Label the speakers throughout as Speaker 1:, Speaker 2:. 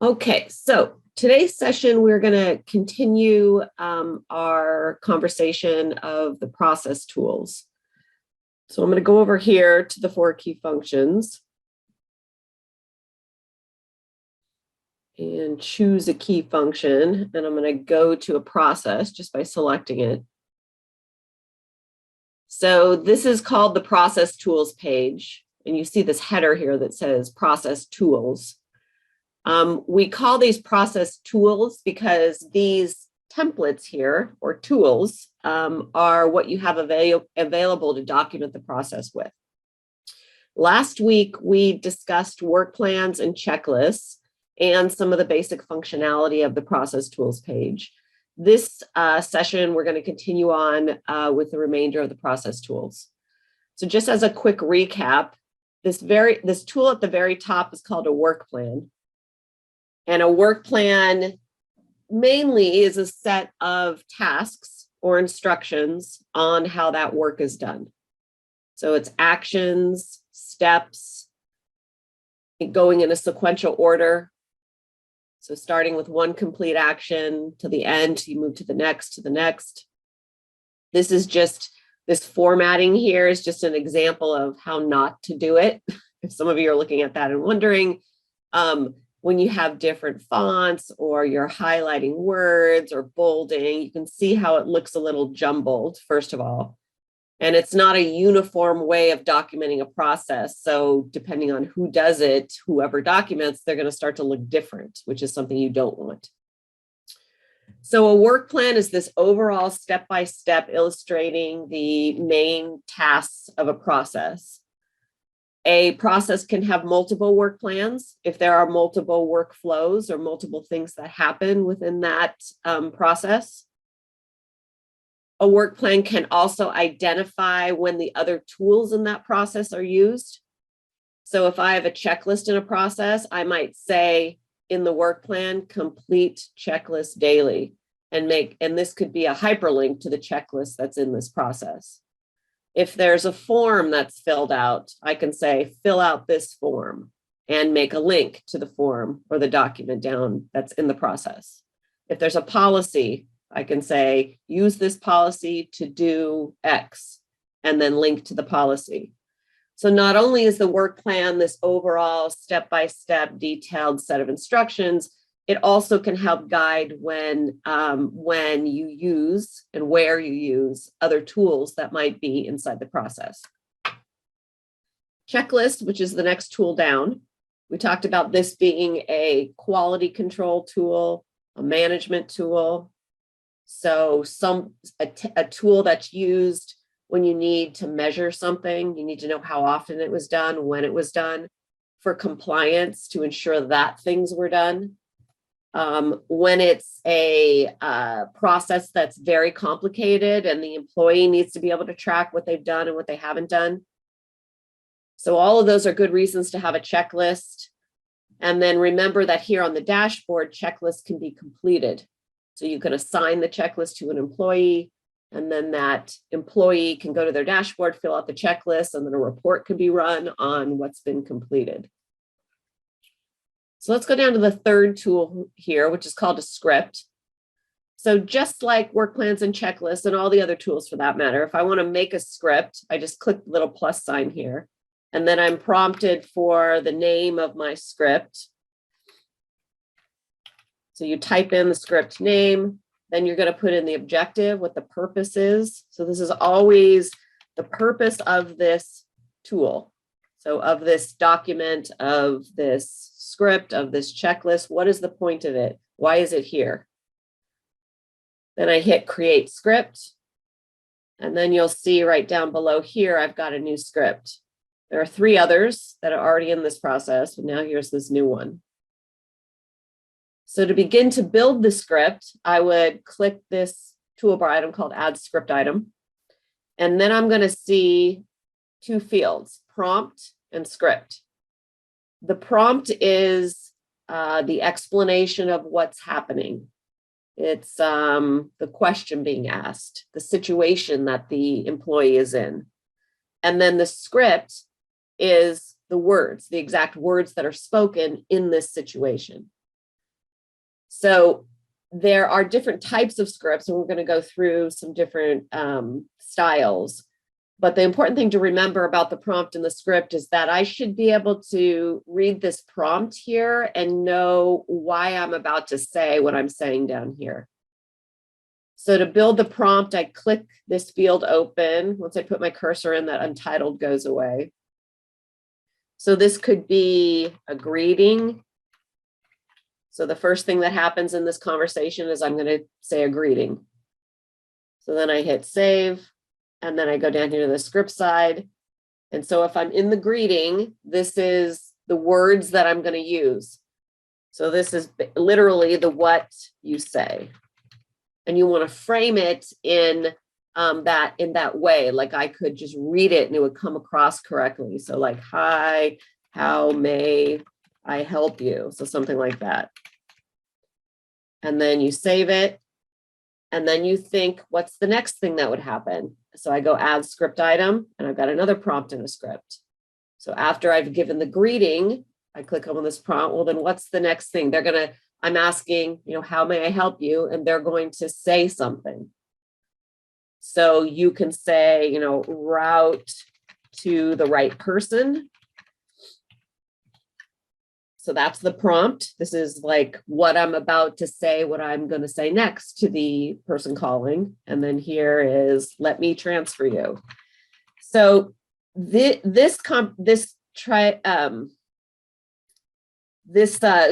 Speaker 1: Okay, so today's session, we're going to continue our conversation of the process tools. So I'm going to go over here to the 4 key functions and choose a key function, and I'm going to go to a process just by selecting it. So this is called the process tools page, and you see this header here that says process tools. We call these process tools because these templates here, or tools, are what you have available to document the process with. Last week, we discussed work plans and checklists and some of the basic functionality of the process tools page. This session, we're going to continue on with the remainder of the process tools. So just as a quick recap, this tool at the very top is called a work plan. And a work plan mainly is a set of tasks or instructions on how that work is done. So it's actions, steps, going in a sequential order. So starting with one complete action to the end, you move to the next, to the next. This formatting here is just an example of how not to do it. If some of you are looking at that and wondering, when you have different fonts or you're highlighting words or bolding, you can see how it looks a little jumbled, first of all. And it's not a uniform way of documenting a process. So depending on who does it, whoever documents, they're going to start to look different, which is something you don't want. So a work plan is this overall step-by-step illustrating the main tasks of a process. A process can have multiple work plans if there are multiple workflows or multiple things that happen within that process. A work plan can also identify when the other tools in that process are used. So if I have a checklist in a process, I might say in the work plan, complete checklist daily, and this could be a hyperlink to the checklist that's in this process. If there's a form that's filled out, I can say, fill out this form and make a link to the form or the document down that's in the process. If there's a policy, I can say, use this policy to do X and then link to the policy. So not only is the work plan this overall step-by-step detailed set of instructions, it also can help guide when you use and where you use other tools that might be inside the process. Checklist, which is the next tool down. We talked about this being a quality control tool, a management tool. So a tool that's used when you need to measure something, you need to know how often it was done, when it was done, for compliance to ensure that things were done. When it's a process that's very complicated and the employee needs to be able to track what they've done and what they haven't done. So all of those are good reasons to have a checklist. And then remember that here on the dashboard, checklists can be completed. So you can assign the checklist to an employee, and then that employee can go to their dashboard, fill out the checklist, and then a report can be run on what's been completed. So let's go down to the third tool here, which is called a script. So just like work plans and checklists and all the other tools for that matter, if I want to make a script, I just click the little plus sign here, and then I'm prompted for the name of my script. So you type in the script name, then you're going to put in the objective, what the purpose is. So this is always the purpose of this tool. So of this document, of this script, of this checklist, what is the point of it? Why is it here? Then I hit create script. And then you'll see right down below here, I've got a new script. There are 3 others that are already in this process, but now here's this new one. So to begin to build the script, I would click this toolbar item called Add Script Item. And then I'm going to see 2 fields, prompt and script. The prompt is the explanation of what's happening. It's the question being asked, the situation that the employee is in. And then the script is the words, the exact words that are spoken in this situation. So there are different types of scripts, and we're going to go through some different styles. But the important thing to remember about the prompt and the script is that I should be able to read this prompt here and know why I'm about to say what I'm saying down here. So to build the prompt, I click this field open. Once I put my cursor in, that untitled goes away. So this could be a greeting. So the first thing that happens in this conversation is I'm going to say a greeting. So then I hit save, and then I go down here to the script side. And so if I'm in the greeting, this is the words that I'm going to use. So this is literally the what you say. And you want to frame it in that way. Like I could just read it and it would come across correctly. So like, hi, how may I help you? So something like that. And then you save it. And then you think, what's the next thing that would happen? So I go add script item, and I've got another prompt in a script. So after I've given the greeting, I click on this prompt. Well, then what's the next thing? I'm asking, how may I help you? And they're going to say something. So you can say, route to the right person. So that's the prompt. This is like what I'm about to say, what I'm going to say next to the person calling. And then here is, let me transfer you. So this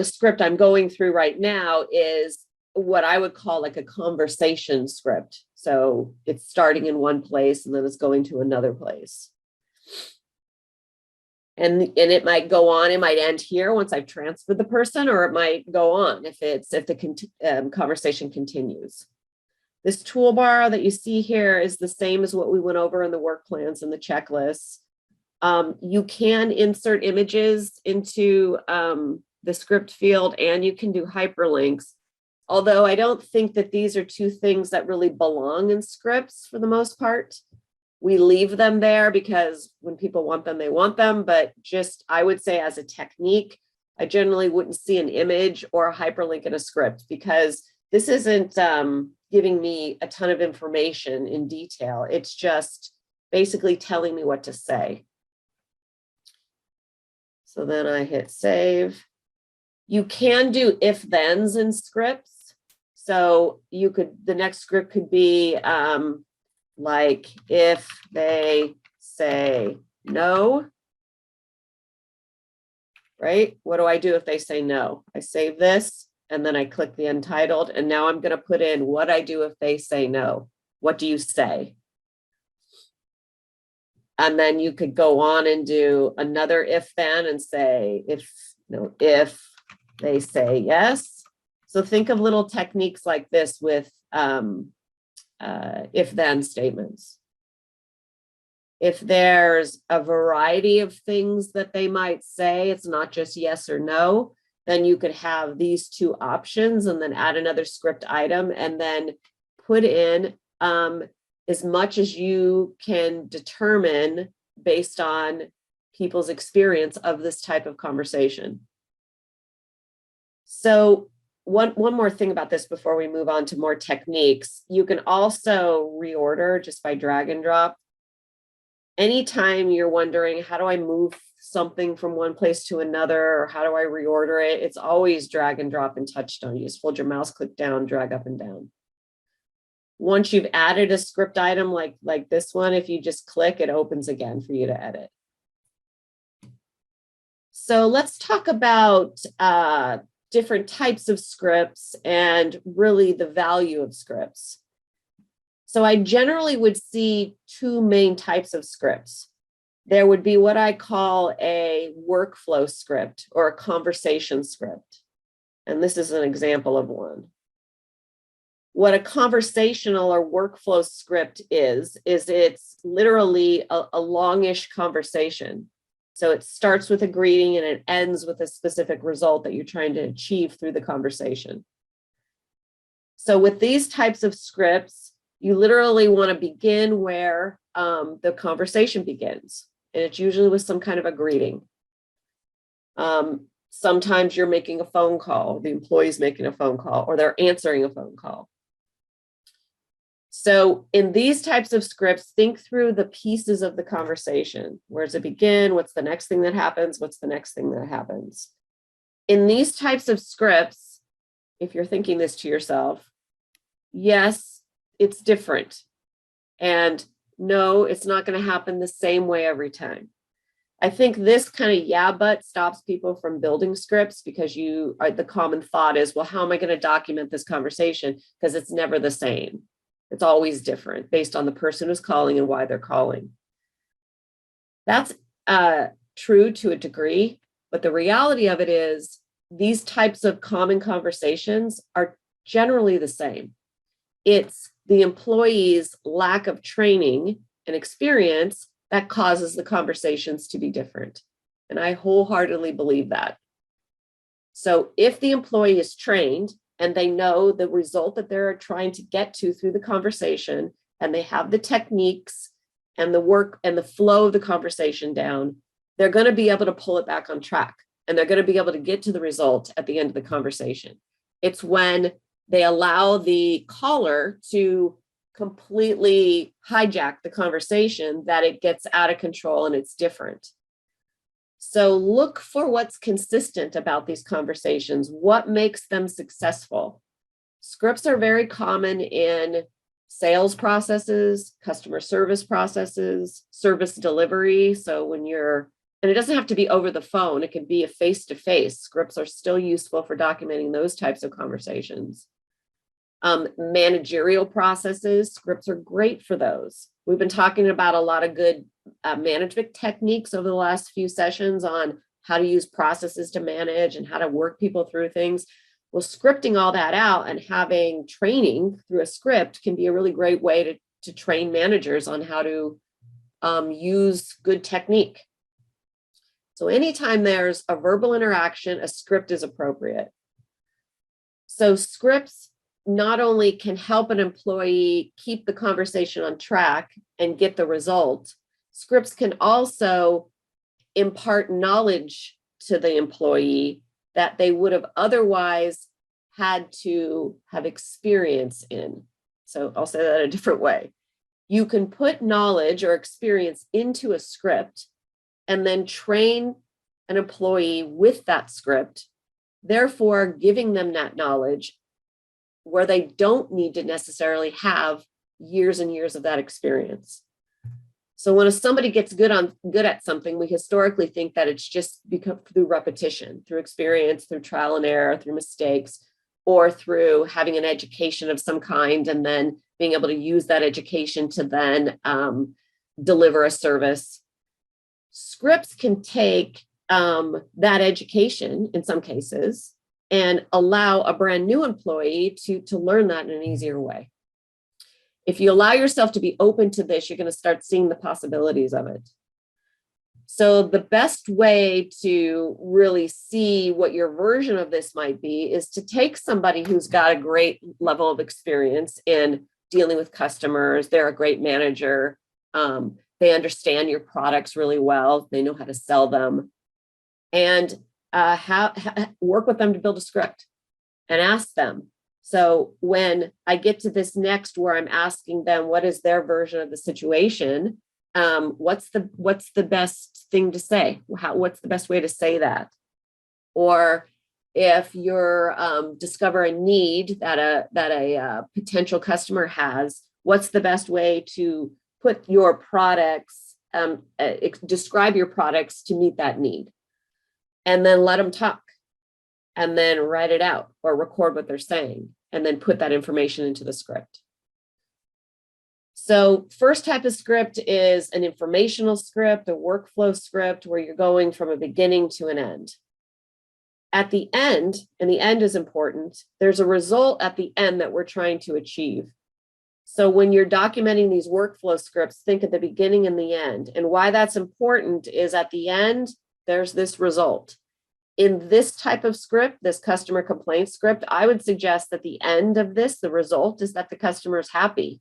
Speaker 1: script I'm going through right now is what I would call like a conversation script. So it's starting in one place and then it's going to another place. And it might go on, it might end here once I've transferred the person, or it might go on if the conversation continues. This toolbar that you see here is the same as what we went over in the work plans and the checklists. You can insert images into the script field, and you can do hyperlinks. Although I don't think that these are two things that really belong in scripts for the most part. We leave them there because when people want them, they want them. But just, I would say as a technique, I generally wouldn't see an image or a hyperlink in a script because this isn't giving me a ton of information in detail. It's just basically telling me what to say. So then I hit save. You can do if-thens in scripts. So the next script could be like if they say no, right? What do I do if they say no? I save this and then I click the untitled, and now I'm going to put in what I do if they say no. What do you say? And then you could go on and do another if then and say if they say yes. So think of little techniques like this with if-then statements. If there's a variety of things that they might say, it's not just yes or no, then you could have these two options and then add another script item and then put in as much as you can determine based on people's experience of this type of conversation. So one more thing about this before we move on to more techniques, you can also reorder just by drag and drop. Anytime you're wondering, how do I move something from one place to another, or how do I reorder it? It's always drag and drop in TouchStone. You just hold your mouse click down, drag up and down. Once you've added a script item like this one, if you just click, it opens again for you to edit. So let's talk about different types of scripts and really the value of scripts. So I generally would see two main types of scripts. There would be what I call a workflow script or a conversation script. And this is an example of one. What a conversational or workflow script is it's literally a longish conversation. So it starts with a greeting and it ends with a specific result that you're trying to achieve through the conversation. So with these types of scripts, you literally want to begin where the conversation begins. And it's usually with some kind of a greeting. Sometimes you're making a phone call, the employee's making a phone call, or they're answering a phone call. So in these types of scripts, think through the pieces of the conversation. Where does it begin? What's the next thing that happens? What's the next thing that happens? In these types of scripts, if you're thinking this to yourself, yes, it's different. And no, it's not going to happen the same way every time. I think this kind of yeah, but stops people from building scripts because the common thought is, well, how am I going to document this conversation? Because it's never the same. It's always different based on the person who's calling and why they're calling. That's true to a degree, but the reality of it is these types of common conversations are generally the same. It's the employee's lack of training and experience that causes the conversations to be different. And I wholeheartedly believe that. So if the employee is trained and they know the result that they're trying to get to through the conversation, and they have the techniques and the work and the flow of the conversation down, they're going to be able to pull it back on track, and they're going to be able to get to the result at the end of the conversation. It's when they allow the caller to completely hijack the conversation that it gets out of control and it's different. So look for what's consistent about these conversations. What makes them successful? Scripts are very common in sales processes, customer service processes, service delivery. So and it doesn't have to be over the phone. It can be a face-to-face. Scripts are still useful for documenting those types of conversations. Managerial processes, scripts are great for those. We've been talking about a lot of good management techniques over the last few sessions on how to use processes to manage and how to work people through things. Well, scripting all that out and having training through a script can be a really great way to train managers on how to use good technique. So anytime there's a verbal interaction, a script is appropriate. So scripts not only can help an employee keep the conversation on track and get the result, scripts can also impart knowledge to the employee that they would have otherwise had to have experience in. So I'll say that a different way. You can put knowledge or experience into a script and then train an employee with that script, therefore giving them that knowledge where they don't need to necessarily have years and years of that experience. So when somebody gets good at something, we historically think that it's just through repetition, through experience, through trial and error, through mistakes, or through having an education of some kind and then being able to use that education to then deliver a service. Scripts can take that education in some cases and allow a brand new employee to learn that in an easier way. If you allow yourself to be open to this, you're going to start seeing the possibilities of it. So the best way to really see what your version of this might be is to take somebody who's got a great level of experience in dealing with customers. They're a great manager. They understand your products really well. They know how to sell them. And work with them to build a script and ask them. So when I get to this next where I'm asking them what is their version of the situation, what's the best thing to say? What's the best way to say that? Or if you're discover a need that a potential customer has, what's the best way to put your products, describe your products to meet that need? And then let them talk and then write it out or record what they're saying and then put that information into the script. So first type of script is an informational script, a workflow script where you're going from a beginning to an end. At the end, and the end is important, there's a result at the end that we're trying to achieve. So when you're documenting these workflow scripts, think at the beginning and the end. And why that's important is at the end, there's this result. In this type of script, this customer complaint script, I would suggest that the end of this, the result is that the customer is happy.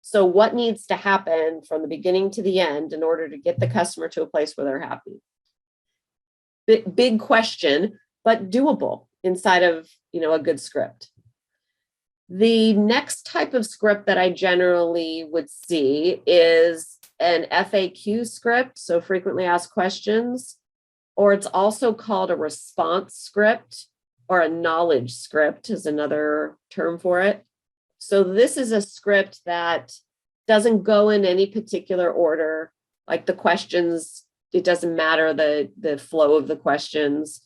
Speaker 1: So what needs to happen from the beginning to the end in order to get the customer to a place where they're happy? Big question. but doable inside of, a good script. The next type of script that I generally would see is an FAQ script, so frequently asked questions, or it's also called a response script, or a knowledge script is another term for it. So this is a script that doesn't go in any particular order, like the questions, it doesn't matter the flow of the questions.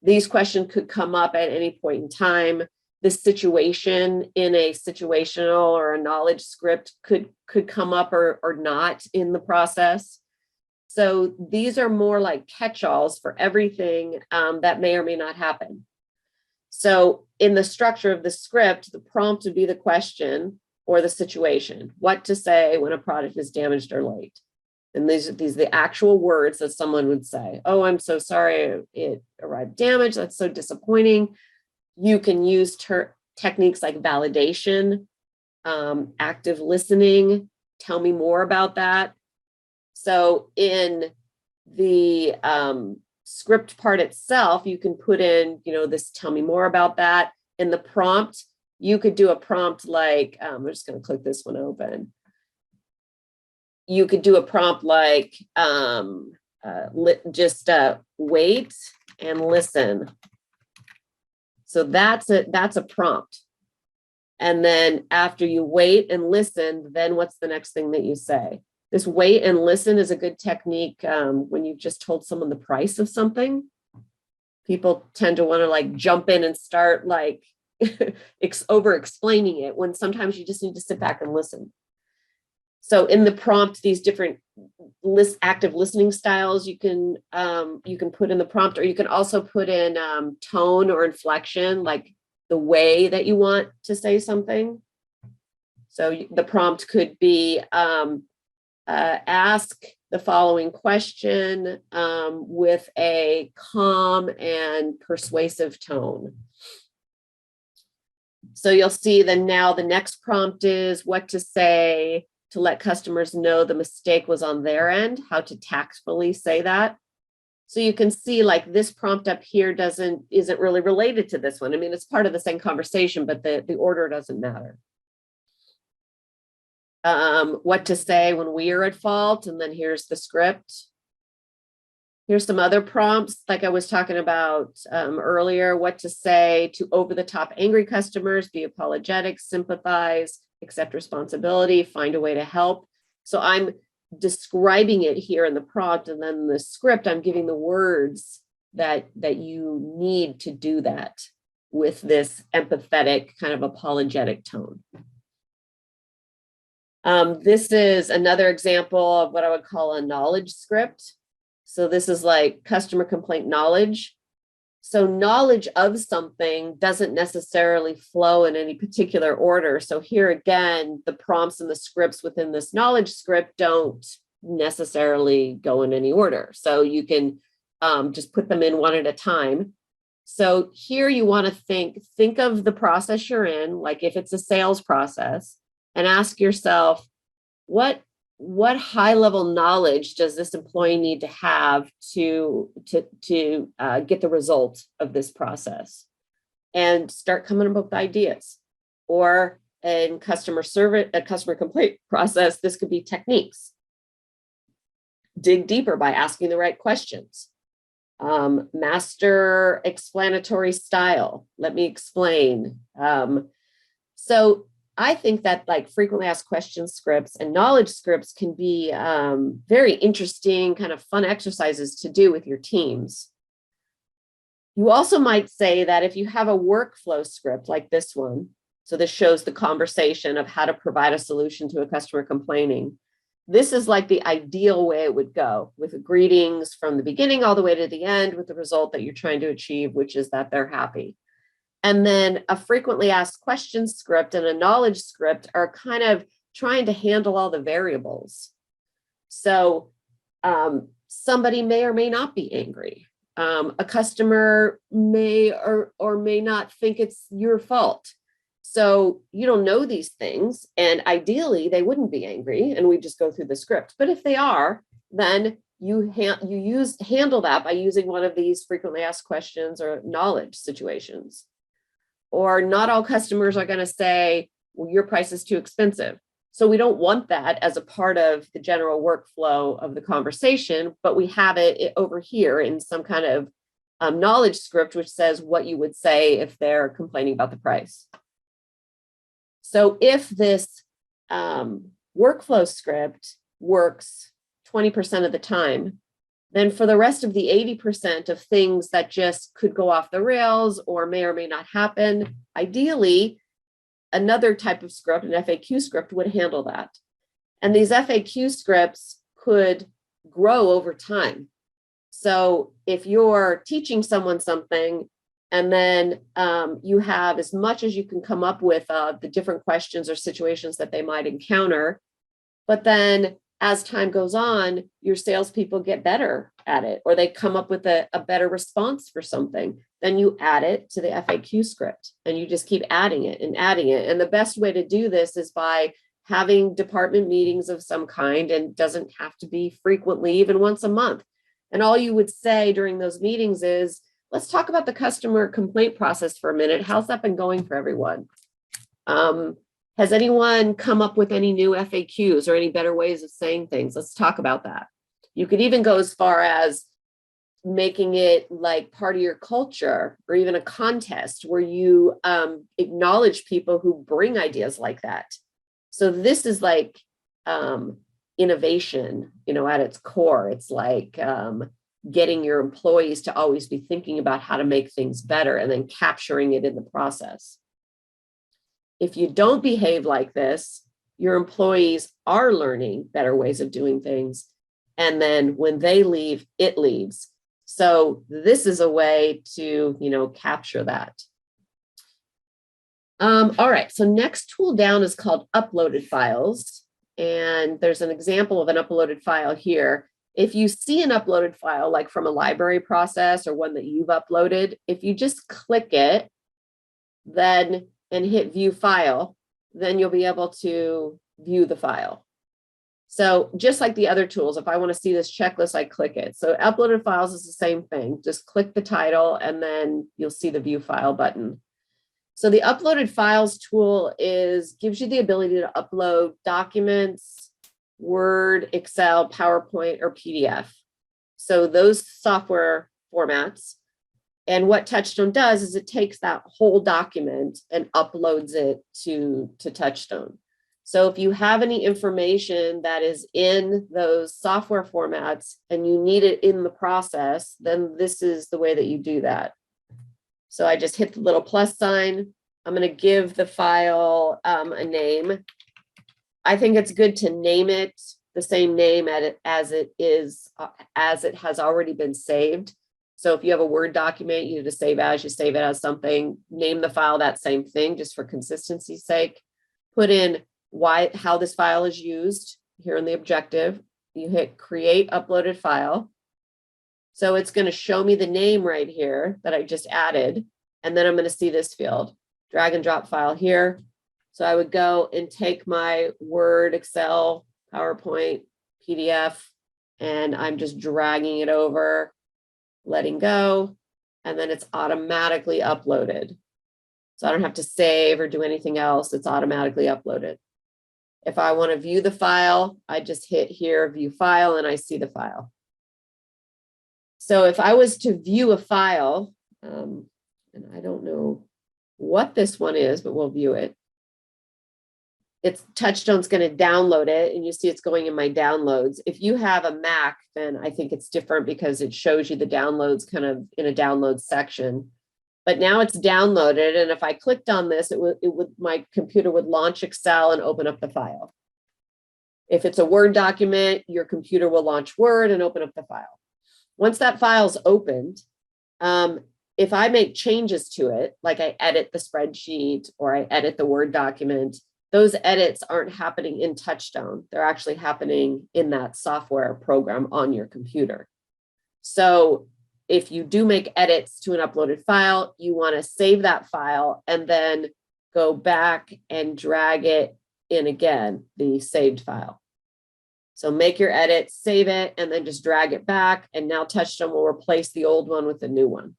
Speaker 1: These questions could come up at any point in time. This situation in a situational or a knowledge script could come up or not in the process. So these are more like catch-alls for everything that may or may not happen. So in the structure of the script, the prompt would be the question or the situation, what to say when a product is damaged or late. And these are the actual words that someone would say. Oh, I'm so sorry it arrived damaged. That's so disappointing. You can use techniques like validation, active listening. Tell me more about that. So in the script part itself, you can put in, this tell me more about that. In the prompt, you could do a prompt like, I'm just going to click this one open. You could do a prompt like, just wait and listen. So that's a prompt. And then after you wait and listen, then what's the next thing that you say? This wait and listen is a good technique when you've just told someone the price of something. People tend to want to like jump in and start like over explaining it, when sometimes you just need to sit back and listen. So in the prompt, these different active listening styles you can put in the prompt, or you can also put in tone or inflection, like the way that you want to say something. So the prompt could be ask the following question with a calm and persuasive tone. So you'll see that now the next prompt is what to say to let customers know the mistake was on their end, how to tactfully say that. So you can see like this prompt up here isn't really related to this one. I mean, it's part of the same conversation, but the order doesn't matter. What to say when we are at fault, and then here's the script. Here's some other prompts, like I was talking about earlier, what to say to over-the-top angry customers, be apologetic, sympathize, accept responsibility, find a way to help. So I'm describing it here in the prompt, and then in the script, I'm giving the words that you need to do that with this empathetic kind of apologetic tone. This is another example of what I would call a knowledge script. So this is like customer complaint knowledge. So knowledge of something doesn't necessarily flow in any particular order. So here again, the prompts and the scripts within this knowledge script don't necessarily go in any order. So you can just put them in one at a time. So here you want to think of the process you're in, like if it's a sales process, and ask yourself, what high-level knowledge does this employee need to have to get the result of this process? And start coming up with ideas. Or in customer service, a customer complaint process, this could be techniques. Dig deeper by asking the right questions. Master explanatory style. Let me explain. So I think that like frequently asked question scripts and knowledge scripts can be very interesting, kind of fun exercises to do with your teams. You also might say that if you have a workflow script like this one, so this shows the conversation of how to provide a solution to a customer complaining. This is like the ideal way it would go, with greetings from the beginning all the way to the end, with the result that you're trying to achieve, which is that they're happy. And then a frequently asked questions script and a knowledge script are kind of trying to handle all the variables. So somebody may or may not be angry. A customer may or may not think it's your fault. So you don't know these things, and ideally they wouldn't be angry, and we just go through the script. But if they are, then you handle that by using one of these frequently asked questions or knowledge situations. Or not all customers are going to say, well, your price is too expensive. So we don't want that as a part of the general workflow of the conversation, but we have it over here in some kind of knowledge script, which says what you would say if they're complaining about the price. So if this workflow script works 20% of the time, then for the rest of the 80% of things that just could go off the rails or may not happen, ideally, another type of script, an FAQ script, would handle that. And these FAQ scripts could grow over time. So if you're teaching someone something and then you have as much as you can come up with the different questions or situations that they might encounter, but then as time goes on, your salespeople get better at it, or they come up with a better response for something, then you add it to the FAQ script and you just keep adding it and adding it. And the best way to do this is by having department meetings of some kind, and doesn't have to be frequently, even once a month. And all you would say during those meetings is, let's talk about the customer complaint process for a minute. How's that been going for everyone? Has anyone come up with any new FAQs or any better ways of saying things? Let's talk about that. You could even go as far as making it like part of your culture, or even a contest where you acknowledge people who bring ideas like that. So this is like innovation, at its core. It's like getting your employees to always be thinking about how to make things better and then capturing it in the process. If you don't behave like this, your employees are learning better ways of doing things. And then when they leave, it leaves. So this is a way to, capture that. All right, so next tool down is called uploaded files. And there's an example of an uploaded file here. If you see an uploaded file, like from a library process or one that you've uploaded, if you just click it, and hit view file, then you'll be able to view the file. So just like the other tools, if I want to see this checklist, I click it. So uploaded files is the same thing. Just click the title and then you'll see the view file button. So the uploaded files tool gives you the ability to upload documents, Word, Excel, PowerPoint, or PDF. So those software formats. And what TouchStone does is it takes that whole document and uploads it to TouchStone. So if you have any information that is in those software formats and you need it in the process, then this is the way that you do that. So I just hit the little plus sign. I'm going to give the file a name. I think it's good to name it the same name as it has already been saved. So if you have a Word document, you just save it as something, name the file that same thing, just for consistency's sake. Put in how this file is used here in the objective. You hit create uploaded file. So it's going to show me the name right here that I just added. And then I'm going to see this field, drag and drop file here. So I would go and take my Word, Excel, PowerPoint, PDF, and I'm just dragging it over, letting go, and then it's automatically uploaded. So I don't have to save or do anything else. It's automatically uploaded. If I want to view the file, I just hit here, view file, and I see the file. So if I was to view a file, and I don't know what this one is, but we'll view it. TouchStone's going to download it, and you see it's going in my downloads. If you have a Mac, then I think it's different because it shows you the downloads kind of in a download section. But now it's downloaded, and if I clicked on this, my computer would launch Excel and open up the file. If it's a Word document, your computer will launch Word and open up the file. Once that file's opened, if I make changes to it, like I edit the spreadsheet or I edit the Word document, those edits aren't happening in TouchStone. They're actually happening in that software program on your computer. So if you do make edits to an uploaded file, you want to save that file and then go back and drag it in again, the saved file. So make your edit, save it, and then just drag it back. And now TouchStone will replace the old one with the new one.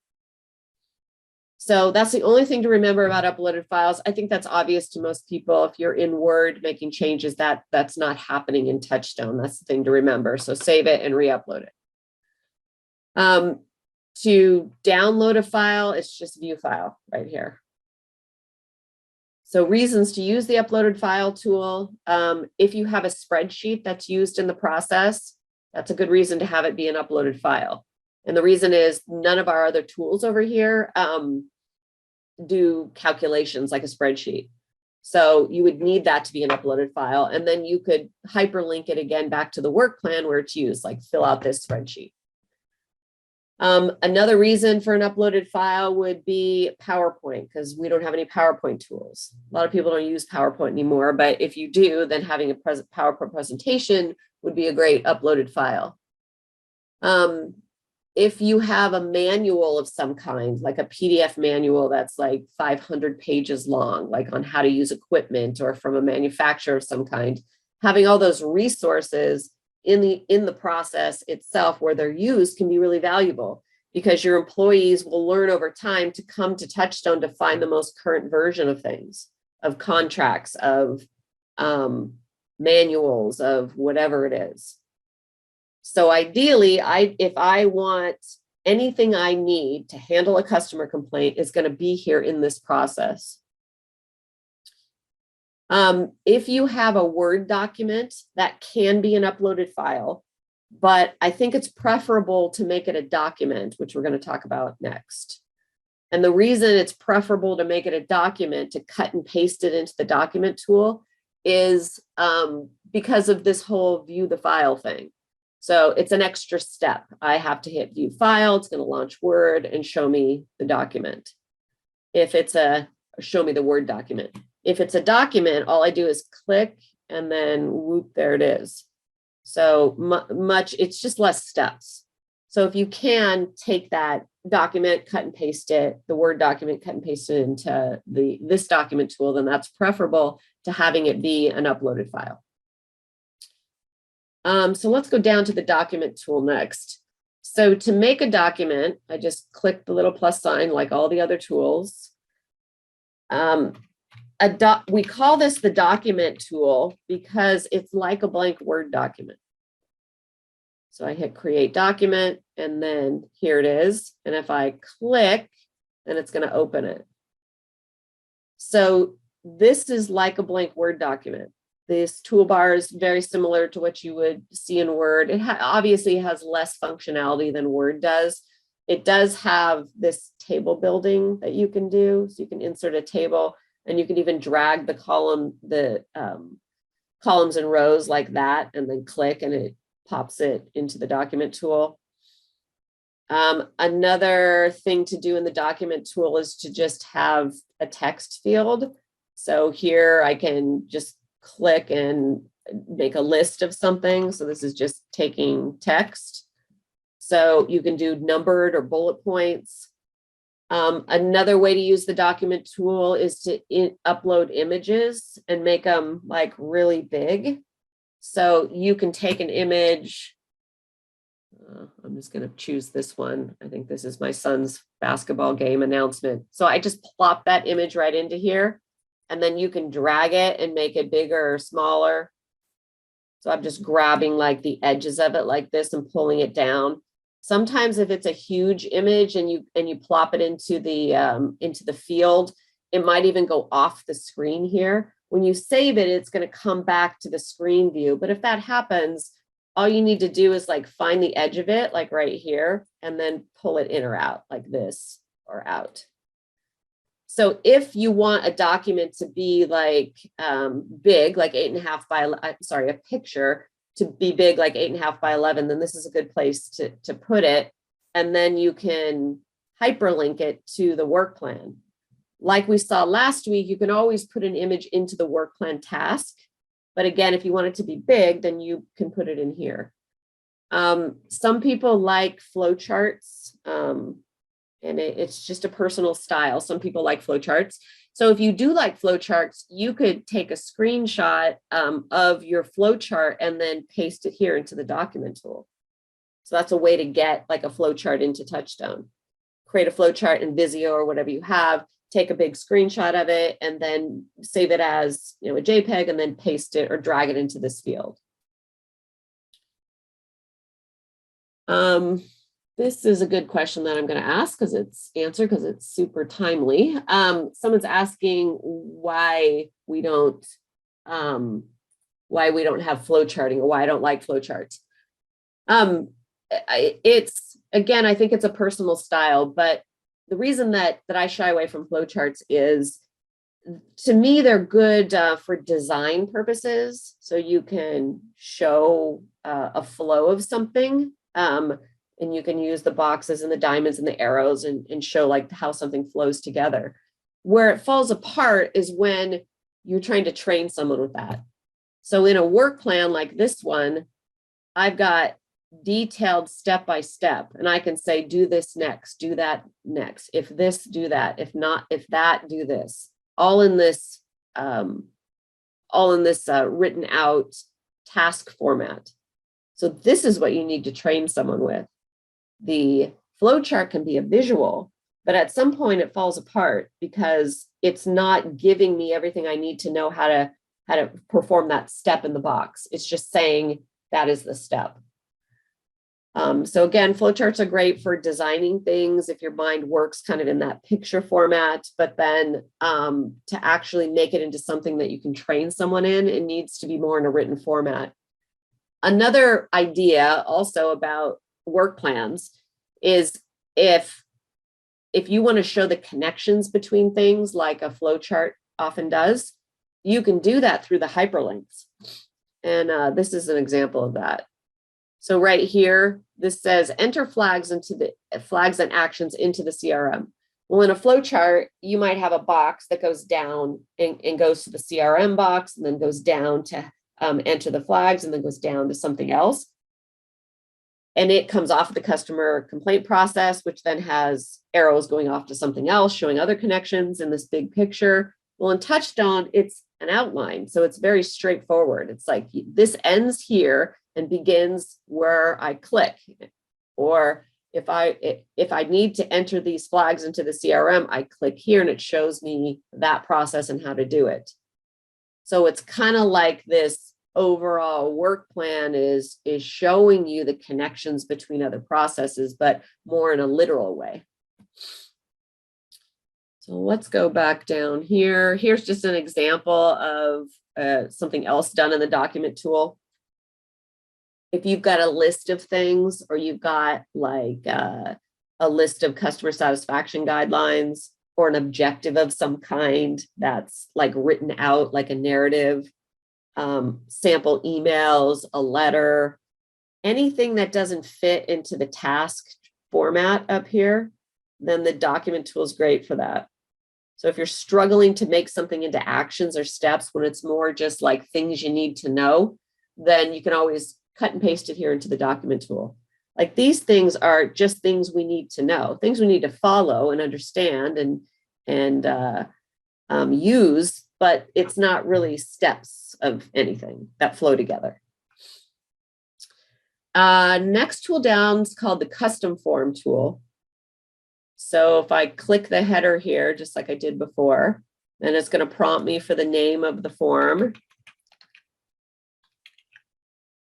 Speaker 1: So that's the only thing to remember about uploaded files. I think that's obvious to most people. If you're in Word making changes, that's not happening in TouchStone. That's the thing to remember. So save it and re-upload it. To download a file, it's just view file right here. So reasons to use the uploaded file tool. If you have a spreadsheet that's used in the process, that's a good reason to have it be an uploaded file. And the reason is none of our other tools over here do calculations like a spreadsheet. So you would need that to be an uploaded file. And then you could hyperlink it again back to the work plan where it's used, like fill out this spreadsheet. Another reason for an uploaded file would be PowerPoint, because we don't have any PowerPoint tools. A lot of people don't use PowerPoint anymore, but if you do, then having a PowerPoint presentation would be a great uploaded file. If you have a manual of some kind, like a PDF manual that's like 500 pages long, like on how to use equipment or from a manufacturer of some kind, having all those resources in the process itself where they're used can be really valuable, because your employees will learn over time to come to TouchStone to find the most current version of things, of contracts, of manuals, of whatever it is. So ideally, if I want anything I need to handle a customer complaint, is going to be here in this process. If you have a Word document, that can be an uploaded file, but I think it's preferable to make it a document, which we're going to talk about next. And the reason it's preferable to make it a document, to cut and paste it into the document tool, is because of this whole view the file thing. So it's an extra step. I have to hit view file. It's going to launch Word and show me the document. If it's show me the Word document. If it's a document, all I do is click and then whoop, there it is. So it's just less steps. So if you can take that document, cut and paste it, the Word document, cut and paste it into this document tool, then that's preferable to having it be an uploaded file. So let's go down to the document tool next. So to make a document, I just click the little plus sign like all the other tools. We call this the document tool because it's like a blank Word document. So I hit create document, and then here it is. And if I click, then it's going to open it. So this is like a blank Word document. This toolbar is very similar to what you would see in Word. It obviously has less functionality than Word does. It does have this table building that you can do. So you can insert a table, and you can even drag the columns and rows like that, and then click, and it pops it into the document tool. Another thing to do in the document tool is to just have a text field. So here I can just click and make a list of something. So this is just taking text. So you can do numbered or bullet points. Another way to use the document tool is to upload images and make them like really big. So you can take an image. I'm just going to choose this one. I think this is my son's basketball game announcement. So I just plop that image right into here, and then you can drag it and make it bigger or smaller. So I'm just grabbing like the edges of it like this and pulling it down. Sometimes if it's a huge image and you plop it into the field, it might even go off the screen here. When you save it, it's going to come back to the screen view. But if that happens, all you need to do is like find the edge of it, like right here, and then pull it in or out like this or out. So if you want a document to be like big, like 8.5 by, sorry, a picture to be big, like 8.5 by 11, then this is a good place to put it. And then you can hyperlink it to the work plan. Like we saw last week, you can always put an image into the work plan task. But again, if you want it to be big, then you can put it in here. Some people like flowcharts. And it's just a personal style. Some people like flowcharts. So if you do like flowcharts, you could take a screenshot of your flowchart and then paste it here into the document tool. So that's a way to get like a flowchart into TouchStone. Create a flowchart in Visio or whatever you have, take a big screenshot of it, and then save it as, you know, a JPEG, and then paste it or drag it into this field. This is a good question that I'm going to ask because it's super timely. Someone's asking why we don't have flowcharting, or why I don't like flowcharts. Again, I think it's a personal style, but the reason that I shy away from flowcharts is, to me, they're good for design purposes. So you can show a flow of something, and you can use the boxes and the diamonds and the arrows and show like how something flows together. Where it falls apart is when you're trying to train someone with that. So in a work plan like this one, I've got detailed step-by-step, and I can say, do this next, do that next. If this, do that. If not, if that, do this. All in this written out task format. So this is what you need to train someone with. The flowchart can be a visual, but at some point it falls apart because it's not giving me everything I need to know how to perform that step in the box. It's just saying that is the step. So again, flowcharts are great for designing things if your mind works kind of in that picture format, but then to actually make it into something that you can train someone in, it needs to be more in a written format. Another idea also about work plans is if you want to show the connections between things like a flowchart often does, you can do that through the hyperlinks. And this is an example of that. So right here, this says enter flags and actions into the CRM. Well, in a flowchart, you might have a box that goes down and goes to the CRM box, and then goes down to enter the flags, and then goes down to something else. And it comes off the customer complaint process, which then has arrows going off to something else, showing other connections in this big picture. Well, in TouchStone, it's an outline. So it's very straightforward. It's like this ends here and begins where I click. Or if I need to enter these flags into the CRM, I click here and it shows me that process and how to do it. So it's kind of like this overall work plan is showing you the connections between other processes, but more in a literal way. So let's go back down here. Here's just an example of something else done in the document tool. If you've got a list of things, or you've got like a list of customer satisfaction guidelines, or an objective of some kind that's like written out like a narrative, sample emails, a letter, anything that doesn't fit into the task format up here, then the document tool is great for that. So if you're struggling to make something into actions or steps when it's more just like things you need to know, then you can always cut and paste it here into the document tool. Like these things are just things we need to know, things we need to follow and understand and use, but it's not really steps of anything that flow together. Next tool down is called the custom form tool. So if I click the header here, just like I did before, then it's going to prompt me for the name of the form.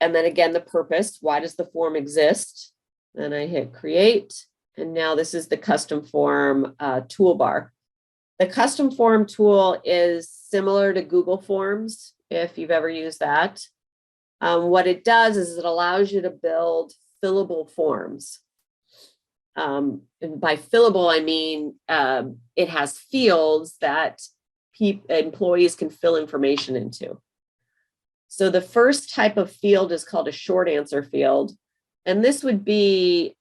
Speaker 1: And then again, the purpose, why does the form exist? Then I hit create. And now this is the custom form toolbar. The custom form tool is similar to Google Forms, if you've ever used that. What it does is it allows you to build fillable forms. And by fillable, I mean it has fields that employees can fill information into. So the first type of field is called a short answer field. And this would be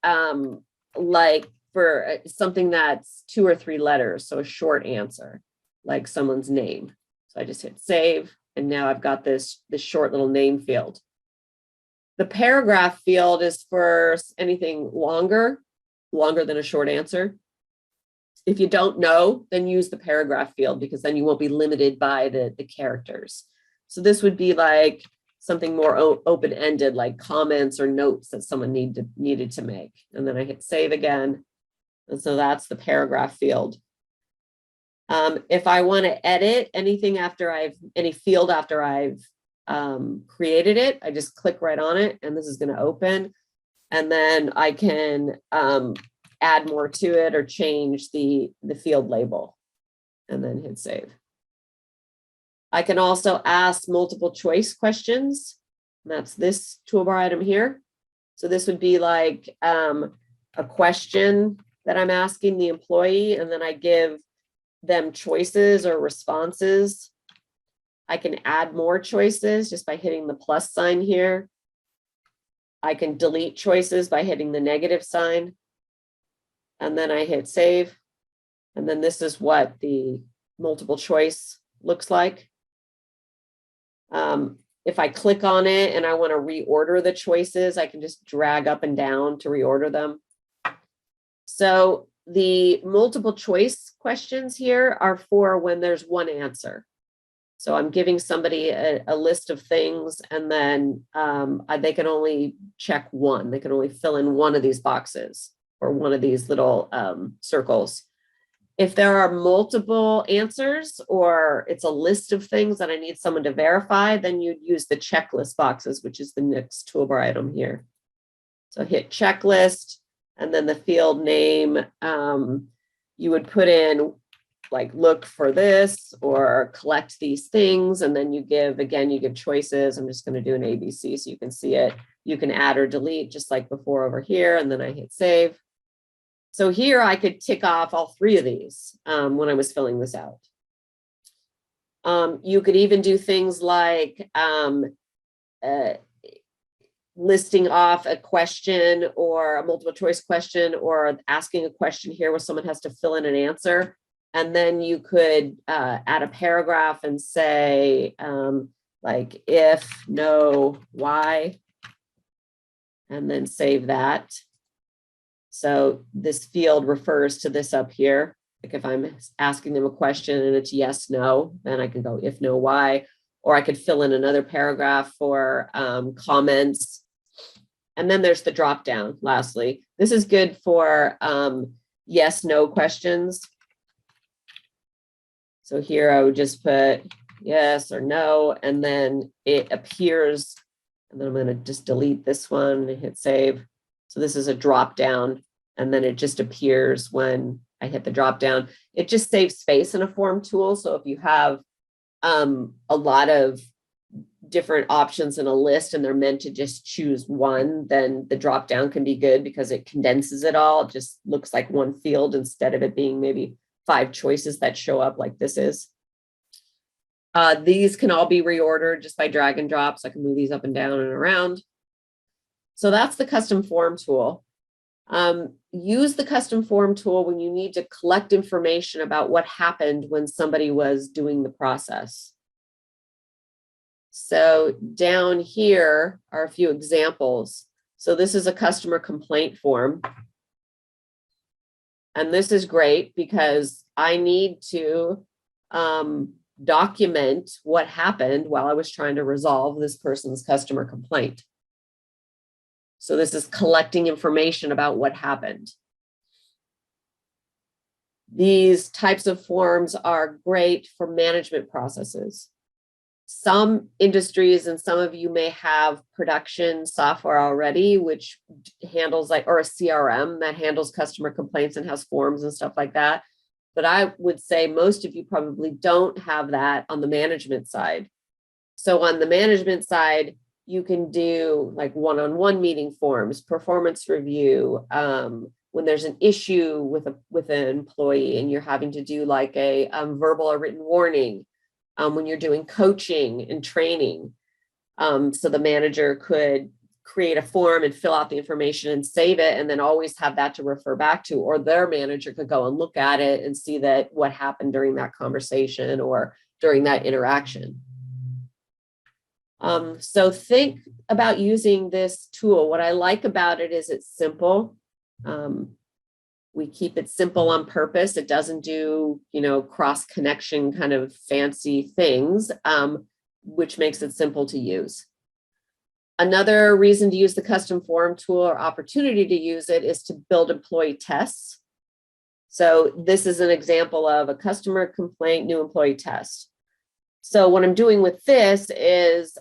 Speaker 1: like for something that's 2 or 3 letters. So a short answer, like someone's name. So I just hit save. And now I've got this short little name field. The paragraph field is for anything longer than a short answer. If you don't know, then use the paragraph field, because then you won't be limited by the characters. So this would be like something more open-ended, like comments or notes that someone needed to make. And then I hit save again. And so that's the paragraph field. If I want to edit anything any field after I've created it, I just click right on it and this is going to open. And then I can add more to it or change the field label and then hit save. I can also ask multiple choice questions. And that's this toolbar item here. So this would be like a question that I'm asking the employee, and then I give them choices or responses. I can add more choices just by hitting the plus sign here. I can delete choices by hitting the negative sign. And then I hit save. And then this is what the multiple choice looks like. If I click on it and I want to reorder the choices, I can just drag up and down to reorder them. So the multiple choice questions here are for when there's one answer. So I'm giving somebody a list of things, and then they can only check one. They can only fill in one of these boxes or one of these little circles. If there are multiple answers or it's a list of things that I need someone to verify, then you'd use the checklist boxes, which is the next toolbar item here. So hit checklist, and then the field name, you would put in like look for this or collect these things. And then you give choices. I'm just going to do an ABC so you can see it. You can add or delete just like before over here. And then I hit save. So here I could tick off all three of these when I was filling this out. You could even do things like listing off a question or a multiple choice question, or asking a question here where someone has to fill in an answer. And then you could add a paragraph and say like if, no, why, and then save that. So this field refers to this up here. Like if I'm asking them a question and it's yes, no, then I can go if, no, why, or I could fill in another paragraph for comments. And then there's the drop down. Lastly, this is good for yes, no questions. So here I would just put yes or no, and then it appears, and then I'm going to just delete this one and hit save. So this is a drop down, and then it just appears when I hit the drop down. It just saves space in a form tool. So if you have a lot of different options in a list and they're meant to just choose one, then the drop down can be good because it condenses it all. It just looks like one field instead of it being maybe 5 choices that show up like this is. These can all be reordered just by drag and drop. So I can move these up and down and around. So that's the custom form tool. Use the custom form tool when you need to collect information about what happened when somebody was doing the process. So down here are a few examples. So this is a customer complaint form. And this is great because I need to document what happened while I was trying to resolve this person's customer complaint. So this is collecting information about what happened. These types of forms are great for management processes. Some industries and some of you may have production software already, which handles or a CRM that handles customer complaints and has forms and stuff like that. But I would say most of you probably don't have that on the management side. So on the management side, you can do like one-on-one meeting forms, performance review, when there's an issue with an employee and you're having to do like a verbal or written warning, when you're doing coaching and training. So the manager could create a form and fill out the information and save it, and then always have that to refer back to, or their manager could go and look at it and see that what happened during that conversation or during that interaction. So think about using this tool. What I like about it is it's simple. We keep it simple on purpose. It doesn't do, cross connection kind of fancy things, which makes it simple to use. Another reason to use the custom form tool or opportunity to use it is to build employee tests. So this is an example of a customer complaint, new employee test. So what I'm doing with this is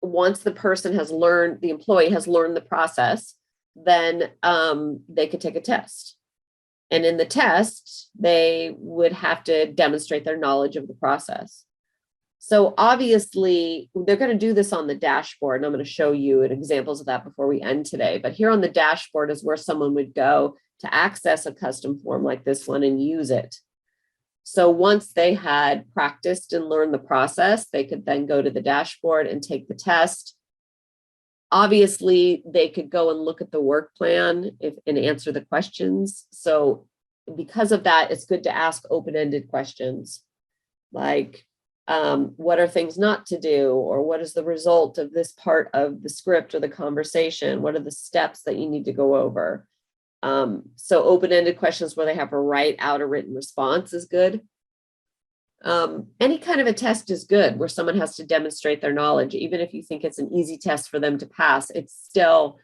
Speaker 1: once the person has learned, the employee has learned the process, then they could take a test. And in the test, they would have to demonstrate their knowledge of the process. So obviously, they're going to do this on the dashboard, and I'm going to show you examples of that before we end today. But here on the dashboard is where someone would go to access a custom form like this one and use it. So once they had practiced and learned the process, they could then go to the dashboard and take the test. Obviously, they could go and look at the work plan and answer the questions. So because of that, it's good to ask open-ended questions like, what are things not to do? Or what is the result of this part of the script or the conversation? What are the steps that you need to go over? So open-ended questions where they have to write out a written response is good. Any kind of a test is good where someone has to demonstrate their knowledge. Even if you think it's an easy test for them to pass, it still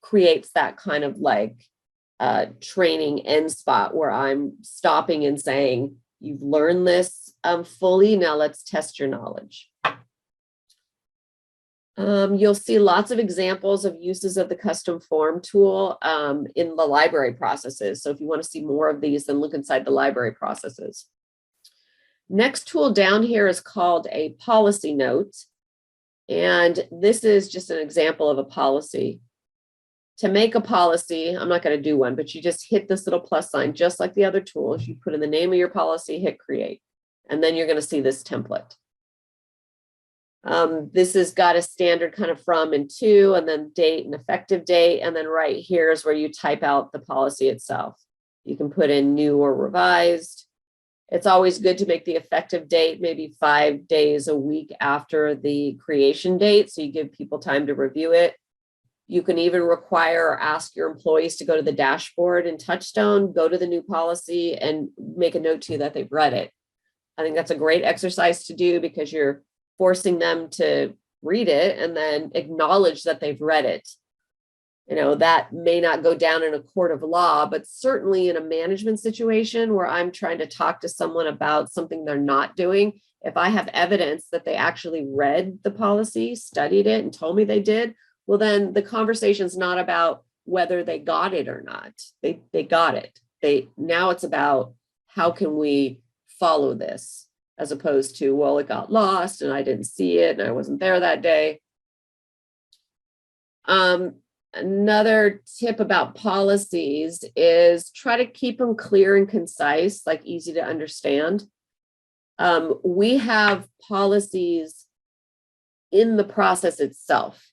Speaker 1: creates that kind of like training end spot where I'm stopping and saying, you've learned this fully, now let's test your knowledge. You'll see lots of examples of uses of the custom form tool in the library processes. So if you want to see more of these, then look inside the library processes. Next tool down here is called a policy note. And this is just an example of a policy. To make a policy, I'm not going to do one, but you just hit this little plus sign, just like the other tools. You put in the name of your policy, hit create, and then you're going to see this template. This has got a standard kind of from and to, and then date and effective date. And then right here is where you type out the policy itself. You can put in new or revised. It's always good to make the effective date maybe 5 days a week after the creation date, so you give people time to review it. You can even require or ask your employees to go to the dashboard in TouchStone, go to the new policy and make a note to you that they've read it. I think that's a great exercise to do because you're forcing them to read it and then acknowledge that they've read it. That may not go down in a court of law, but certainly in a management situation where I'm trying to talk to someone about something they're not doing, if I have evidence that they actually read the policy, studied it, and told me they did, well, then the conversation's not about whether they got it or not. They got it. Now it's about how can we follow this, as opposed to, well, it got lost and I didn't see it and I wasn't there that day. Another tip about policies is try to keep them clear and concise, like easy to understand. We have policies in the process itself.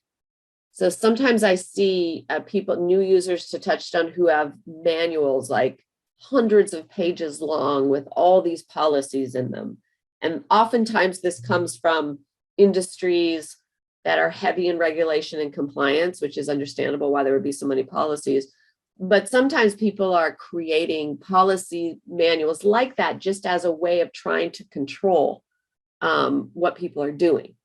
Speaker 1: So sometimes I see new users to TouchStone who have manuals like hundreds of pages long with all these policies in them. And oftentimes this comes from industries that are heavy in regulation and compliance, which is understandable why there would be so many policies. But sometimes people are creating policy manuals like that just as a way of trying to control what people are doing.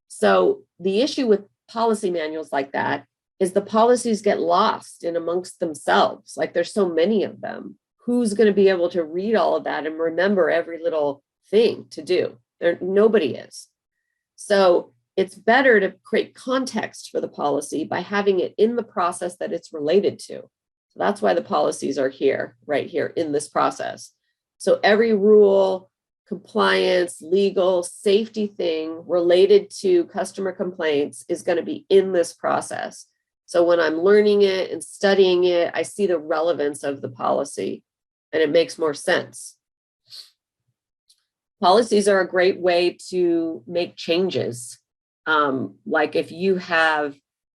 Speaker 1: So the issue with policy manuals like that is the policies get lost in amongst themselves. Like there's so many of them. Who's going to be able to read all of that and remember every little thing to do? Nobody is. So it's better to create context for the policy by having it in the process that it's related to. So that's why the policies are here, right here in this process. So every rule, compliance, legal, safety thing related to customer complaints is going to be in this process. So when I'm learning it and studying it, I see the relevance of the policy and it makes more sense. Policies are a great way to make changes. Like if you have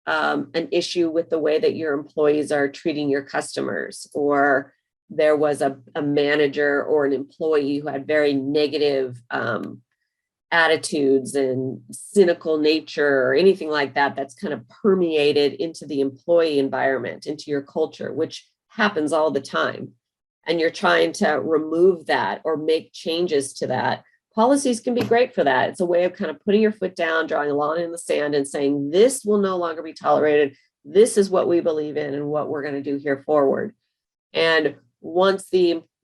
Speaker 1: an issue with the way that your employees are treating your customers, or there was a manager or an employee who had very negative attitudes and cynical nature or anything like that that's kind of permeated into the employee environment, into your culture, which happens all the time, and you're trying to remove that or make changes to that, policies can be great for that. It's a way of kind of putting your foot down, drawing a line in the sand and saying, this will no longer be tolerated. This is what we believe in and what we're going to do here forward. And once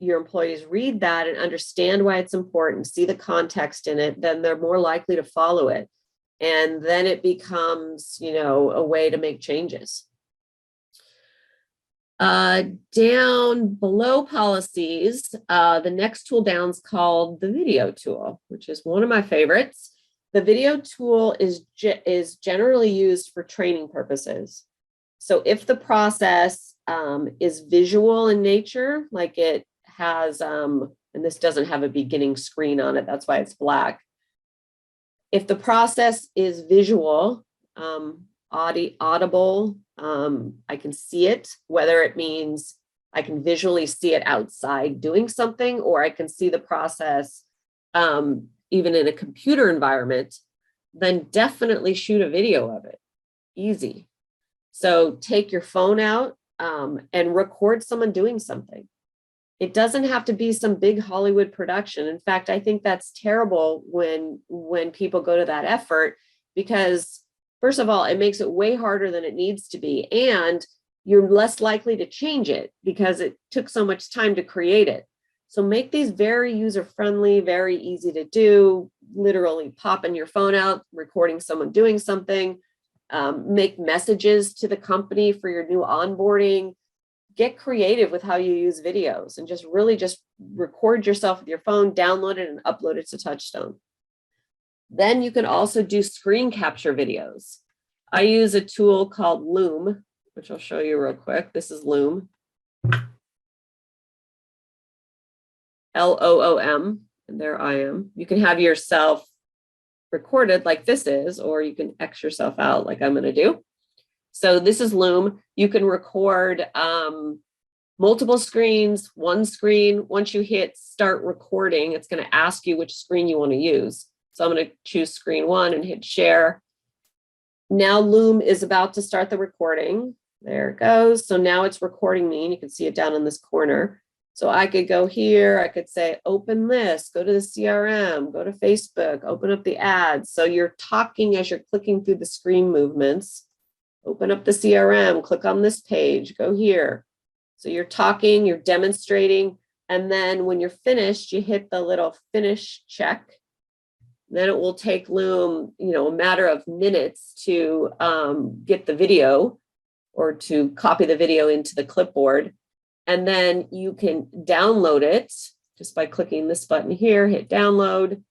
Speaker 1: your employees read that and understand why it's important, see the context in it, then they're more likely to follow it. And then it becomes, a way to make changes. Down below policies, the next tool down is called the video tool, which is one of my favorites. The video tool is generally used for training purposes. So if the process is visual in nature, like it has, and this doesn't have a beginning screen on it, that's why it's black. If the process is visual, audible, I can see it, whether it means I can visually see it outside doing something, or I can see the process even in a computer environment, then definitely shoot a video of it. Easy. So take your phone out and record someone doing something. It doesn't have to be some big Hollywood production. In fact, I think that's terrible when people go to that effort, because first of all, it makes it way harder than it needs to be. And you're less likely to change it because it took so much time to create it. So make these very user-friendly, very easy to do, literally popping your phone out, recording someone doing something, make messages to the company for your new onboarding. Get creative with how you use videos and just record yourself with your phone, download it and upload it to TouchStone. Then you can also do screen capture videos. I use a tool called Loom, which I'll show you real quick. This is Loom. Loom, and there I am. You can have yourself recorded like this is, or you can X yourself out like I'm going to do. So this is Loom. You can record multiple screens, one screen. Once you hit start recording, it's going to ask you which screen you want to use. So I'm going to choose screen 1 and hit share. Now Loom is about to start the recording. There it goes. So now it's recording me, and you can see it down in this corner. So I could go here, I could say, open this, go to the CRM, go to Facebook, open up the ads. So you're talking as you're clicking through the screen movements. Open up the CRM, click on this page, go here. So you're talking, you're demonstrating, and then when you're finished, you hit the little finish check. Then it will take Loom, a matter of minutes to get the video or to copy the video into the clipboard. And then you can download it just by clicking this button here, hit download.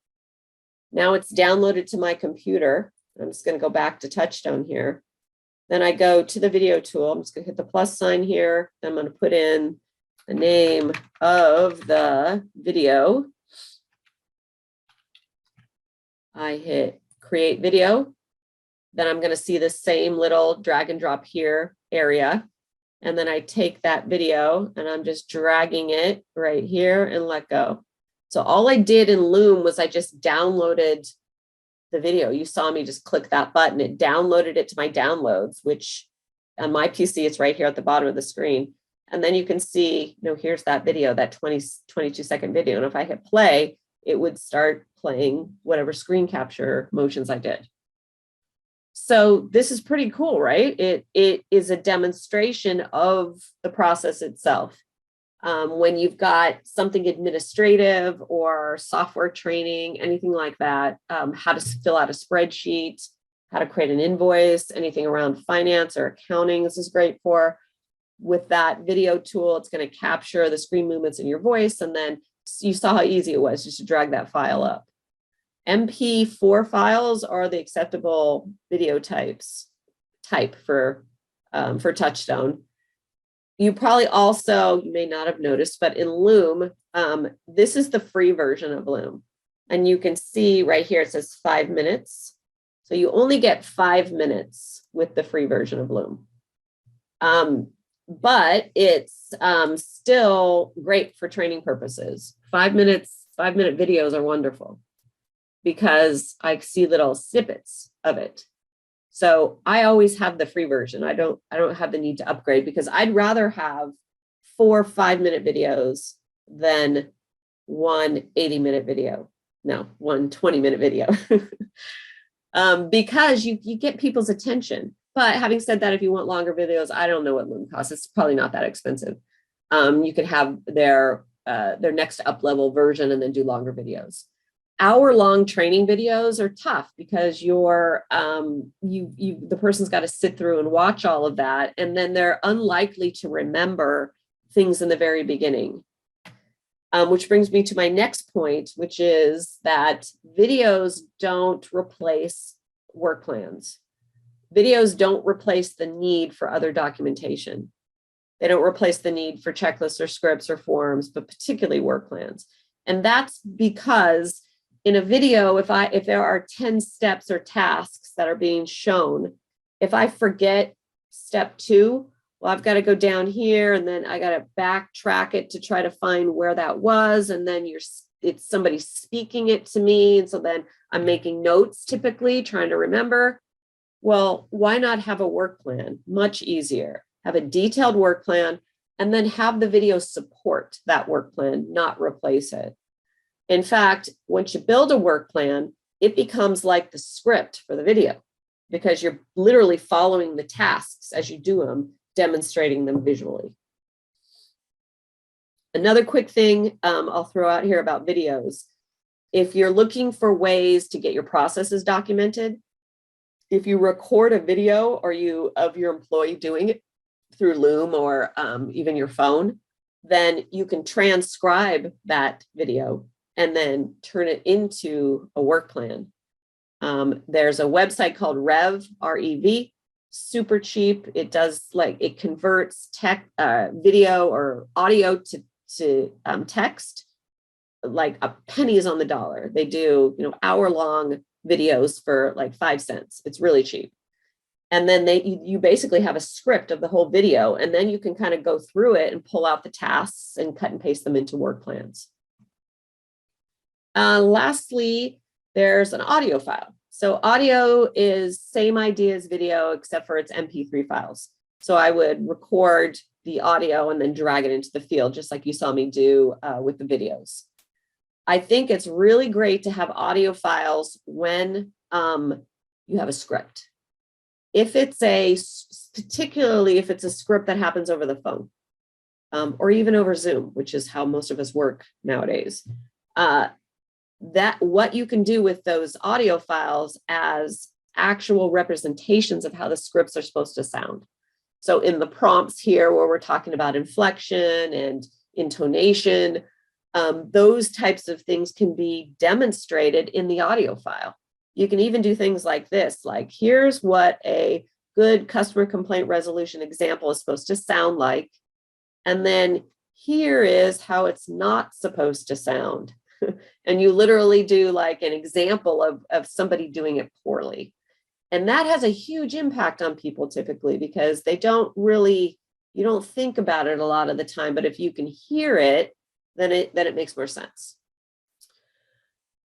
Speaker 1: Now it's downloaded to my computer. I'm just going to go back to TouchStone here. Then I go to the video tool. I'm just going to hit the plus sign here. Then I'm going to put in the name of the video. I hit create video. Then I'm going to see the same little drag and drop here area. And then I take that video and I'm just dragging it right here and let go. So all I did in Loom was I just downloaded the video. You saw me just click that button. It downloaded it to my downloads, which on my PC, it's right here at the bottom of the screen. And then you can see, here's that video, that 22-second video. And if I hit play, it would start playing whatever screen capture motions I did. So this is pretty cool, right? It is a demonstration of the process itself. When you've got something administrative or software training, anything like that, how to fill out a spreadsheet, how to create an invoice, anything around finance or accounting, this is great for. With that video tool, it's going to capture the screen movements in your voice. And then you saw how easy it was just to drag that file up. MP4 files are the acceptable video type for TouchStone. You probably also, you may not have noticed, but in Loom, this is the free version of Loom. And you can see right here, it says 5 minutes. So you only get 5 minutes with the free version of Loom. But it's still great for training purposes. 5 minute videos are wonderful, because I see little snippets of it. So I always have the free version. I don't have the need to upgrade because I'd rather have 4 5-minute videos than one 80-minute video. No, one 20-minute video. Because you get people's attention. But having said that, if you want longer videos, I don't know what Loom costs. It's probably not that expensive. You can have their next up level version and then do longer videos. Hour-long training videos are tough because the person's got to sit through and watch all of that, and then they're unlikely to remember things in the very beginning. Which brings me to my next point, which is that videos don't replace work plans. Videos don't replace the need for other documentation. They don't replace the need for checklists or scripts or forms, but particularly work plans. And that's because in a video, if there are 10 steps or tasks that are being shown, if I forget step 2, well, I've got to go down here and then I got to backtrack it to try to find where that was. And then it's somebody speaking it to me. And so then I'm making notes, typically trying to remember. Well, why not have a work plan? Much easier. Have a detailed work plan and then have the video support that work plan, not replace it. In fact, once you build a work plan, it becomes like the script for the video because you're literally following the tasks as you do them, demonstrating them visually. Another quick thing I'll throw out here about videos. If you're looking for ways to get your processes documented, if you record a video of your employee doing it through Loom or even your phone, then you can transcribe that video and then turn it into a work plan. There's a website called REV, super cheap. It converts video or audio to text, like pennies on the dollar. They do, hour-long videos for like 5 cents. It's really cheap. And then you basically have a script of the whole video, and then you can kind of go through it and pull out the tasks and cut and paste them into work plans. Lastly, there's an audio file. So audio is same idea as video, except for it's MP3 files. So I would record the audio and then drag it into the field, just like you saw me do with the videos. I think it's really great to have audio files when you have a script. Particularly if it's a script that happens over the phone or even over Zoom, which is how most of us work nowadays. What you can do with those audio files as actual representations of how the scripts are supposed to sound. So in the prompts here, where we're talking about inflection and intonation, those types of things can be demonstrated in the audio file. You can even do things like this, like here's what a good customer complaint resolution example is supposed to sound like. And then here is how it's not supposed to sound. And you literally do like an example of somebody doing it poorly. And that has a huge impact on people typically because you don't think about it a lot of the time, but if you can hear it, then it makes more sense.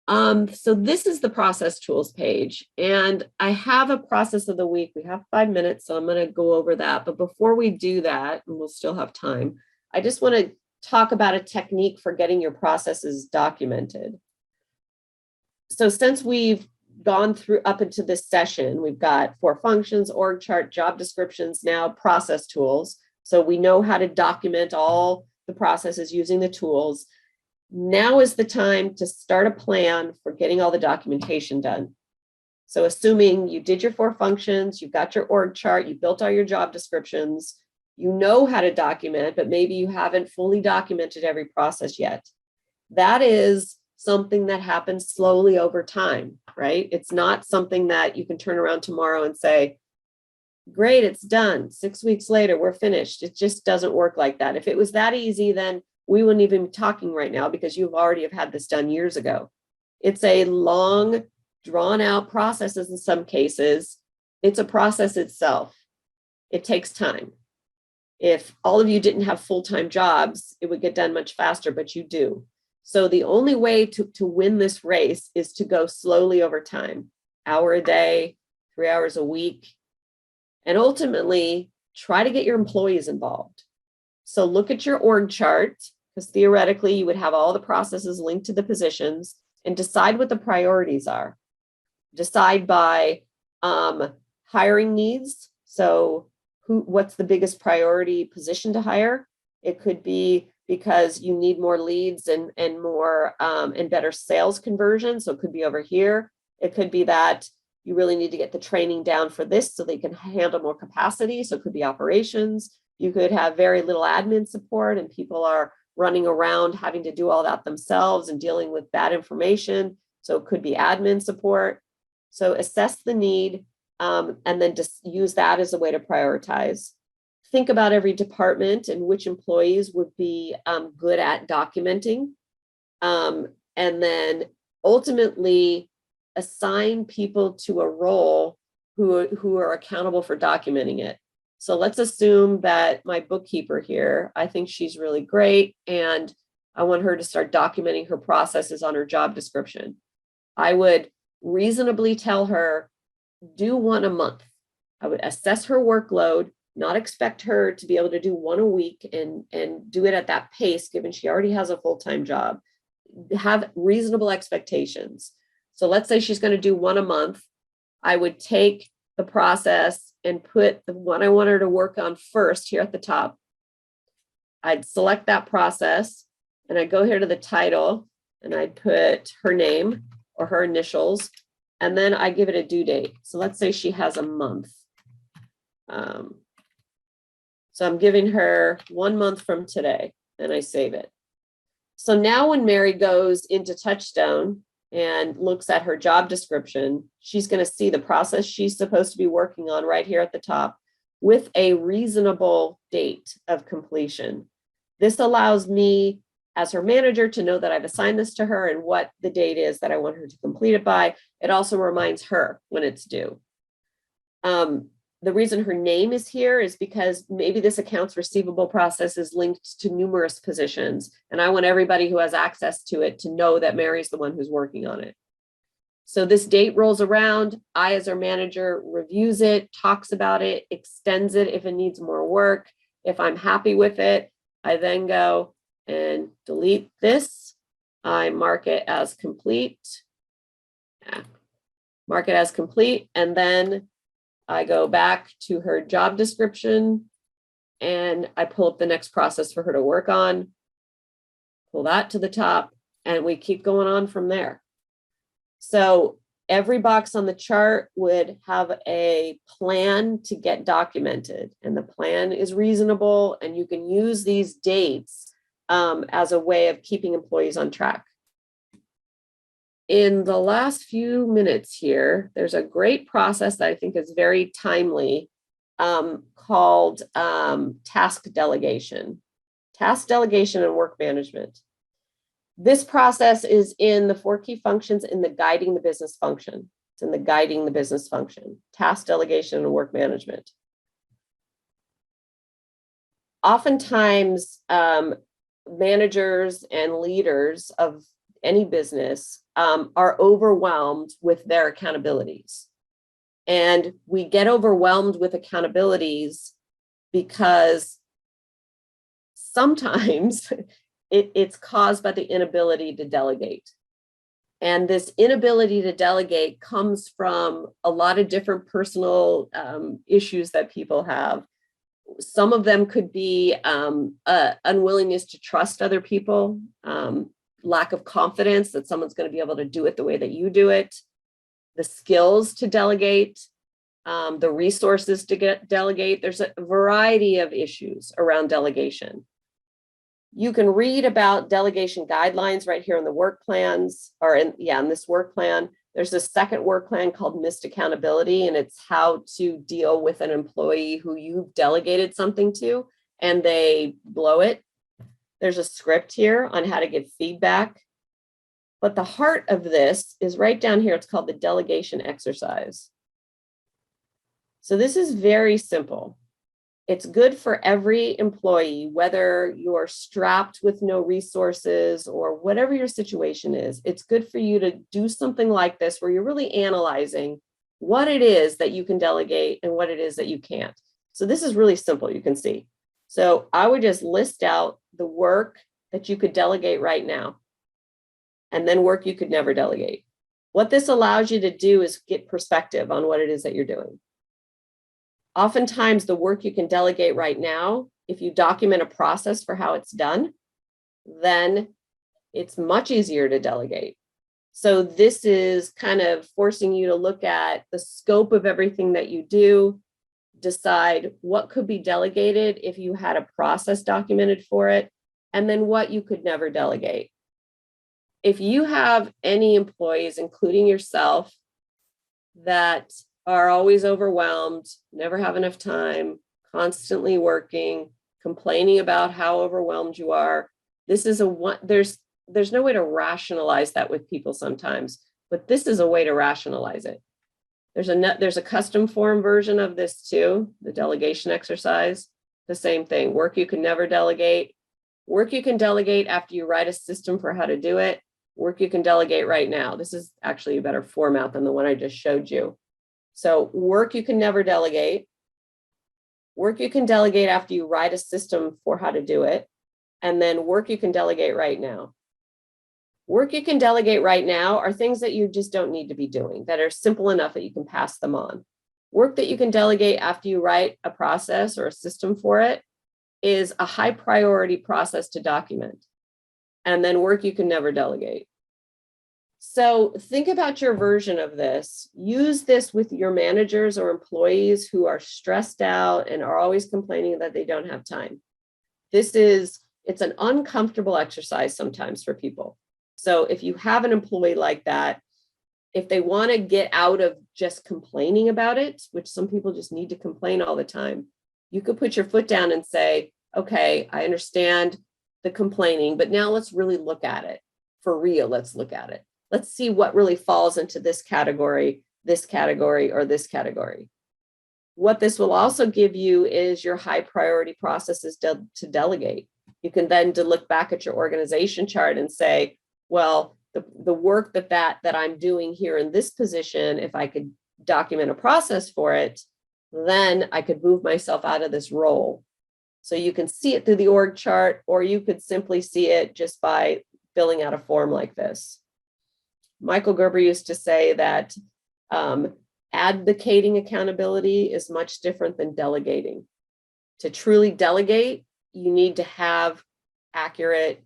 Speaker 1: So this is the process tools page, and I have a process of the week. We have 5 minutes, so I'm going to go over that. But before we do that, and we'll still have time, I just want to talk about a technique for getting your processes documented. So since we've gone through up into this session, we've got 4 functions, org chart, job descriptions, now process tools. So we know how to document all the processes using the tools. Now is the time to start a plan for getting all the documentation done. So assuming you did your 4 functions, you've got your org chart, you built all your job descriptions, you know how to document, but maybe you haven't fully documented every process yet. That is something that happens slowly over time, right? It's not something that you can turn around tomorrow and say, great, it's done. 6 weeks later, we're finished. It just doesn't work like that. If it was that easy, then we wouldn't even be talking right now because you've already have had this done years ago. It's a long, drawn out process in some cases. It's a process itself. It takes time. If all of you didn't have full-time jobs, it would get done much faster, but you do. So the only way to win this race is to go slowly over time, hour a day, 3 hours a week, and ultimately try to get your employees involved. So look at your org chart, because theoretically you would have all the processes linked to the positions, and decide what the priorities are. Decide by hiring needs. So what's the biggest priority position to hire? It could be because you need more leads and more and better sales conversion. So it could be over here. It could be that you really need to get the training down for this so they can handle more capacity. So it could be operations. You could have very little admin support and people are running around having to do all that themselves and dealing with bad information. So it could be admin support. So assess the need and then just use that as a way to prioritize. Think about every department and which employees would be good at documenting. And then ultimately assign people to a role who are accountable for documenting it. So let's assume that my bookkeeper here, I think she's really great, and I want her to start documenting her processes on her job description. I would reasonably tell her, do one a month. I would assess her workload, not expect her to be able to do one a week and do it at that pace, given she already has a full-time job. Have reasonable expectations. So let's say she's going to do one a month. I would take the process and put the one I want her to work on first here at the top. I'd select that process and I'd go here to the title and I'd put her name or her initials, and then I give it a due date. So let's say she has a month. So I'm giving her 1 month from today and I save it. So now when Mary goes into TouchStone and looks at her job description, she's going to see the process she's supposed to be working on right here at the top with a reasonable date of completion. This allows me as her manager to know that I've assigned this to her and what the date is that I want her to complete it by. It also reminds her when it's due. The reason her name is here is because maybe this accounts receivable process is linked to numerous positions, and I want everybody who has access to it to know that Mary's the one who's working on it. So this date rolls around. I, as our manager, reviews it, talks about it, extends it if it needs more work. If I'm happy with it, I then go and delete this. I mark it as complete. Mark it as complete, and then I go back to her job description and I pull up the next process for her to work on, pull that to the top, and we keep going on from there. So every box on the chart would have a plan to get documented, and the plan is reasonable, and you can use these dates as a way of keeping employees on track. In the last few minutes here, there's a great process that I think is very timely called task delegation. Task delegation and work management. This process is in the 4 key functions in the guiding the business function. It's in the guiding the business function, task delegation and work management. Oftentimes, managers and leaders of any business are overwhelmed with their accountabilities. And we get overwhelmed with accountabilities because sometimes it's caused by the inability to delegate. And this inability to delegate comes from a lot of different personal issues that people have. Some of them could be unwillingness to trust other people, lack of confidence that someone's going to be able to do it the way that you do it, the skills to delegate, the resources to delegate. There's a variety of issues around delegation. You can read about delegation guidelines right here in the work plans, or in this work plan. There's a second work plan called Missed Accountability, and it's how to deal with an employee who you've delegated something to and they blow it. There's a script here on how to give feedback. But the heart of this is right down here. It's called the delegation exercise. So this is very simple. It's good for every employee, whether you're strapped with no resources or whatever your situation is. It's good for you to do something like this where you're really analyzing what it is that you can delegate and what it is that you can't. So this is really simple, you can see. So I would just list out the work that you could delegate right now, and then work you could never delegate. What this allows you to do is get perspective on what it is that you're doing. Oftentimes, the work you can delegate right now, if you document a process for how it's done, then it's much easier to delegate. So this is kind of forcing you to look at the scope of everything that you do, decide what could be delegated if you had a process documented for it, and then what you could never delegate. If you have any employees, including yourself, that are always overwhelmed, never have enough time, constantly working, complaining about how overwhelmed you are, this is there's no way to rationalize that with people sometimes, but this is a way to rationalize it. There's a custom form version of this too, the delegation exercise, the same thing. Work you can never delegate. Work you can delegate after you write a system for how to do it. Work you can delegate right now. This is actually a better format than the one I just showed you. So work you can never delegate. Work you can delegate after you write a system for how to do it. And then work you can delegate right now. Work you can delegate right now are things that you just don't need to be doing, that are simple enough that you can pass them on. Work that you can delegate after you write a process or a system for it is a high priority process to document. And then work you can never delegate. So think about your version of this. Use this with your managers or employees who are stressed out and are always complaining that they don't have time. It's an uncomfortable exercise sometimes for people. So if you have an employee like that, if they want to get out of just complaining about it, which some people just need to complain all the time, you could put your foot down and say, okay, I understand the complaining, but now let's really look at it. For real, let's look at it. Let's see what really falls into this category, or this category. What this will also give you is your high priority processes to delegate. You can then look back at your organization chart and say, well, the work that I'm doing here in this position, if I could document a process for it, then I could move myself out of this role. So you can see it through the org chart, or you could simply see it just by filling out a form like this. Michael Gerber used to say that advocating accountability is much different than delegating. To truly delegate, you need to have accurate,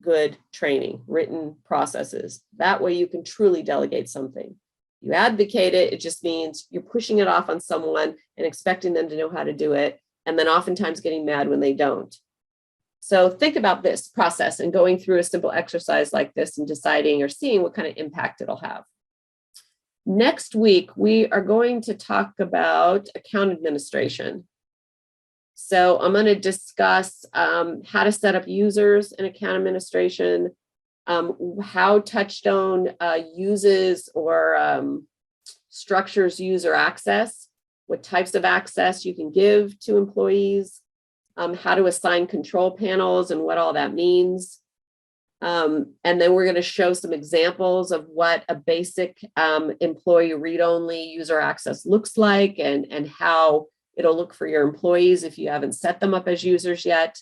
Speaker 1: good training, written processes. That way you can truly delegate something. You advocate it, it just means you're pushing it off on someone and expecting them to know how to do it, and then oftentimes getting mad when they don't. So think about this process and going through a simple exercise like this and deciding or seeing what kind of impact it'll have. Next week, we are going to talk about account administration. So I'm going to discuss how to set up users in account administration, how TouchStone uses or structures user access, what types of access you can give to employees, how to assign control panels and what all that means. And then we're going to show some examples of what a basic employee read-only user access looks like and how it'll look for your employees if you haven't set them up as users yet.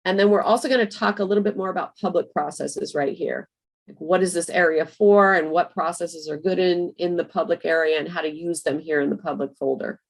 Speaker 1: And then we're also going to talk a little bit more about public processes right here. Like what is this area for and what processes are good in the public area and how to use them here in the public folder.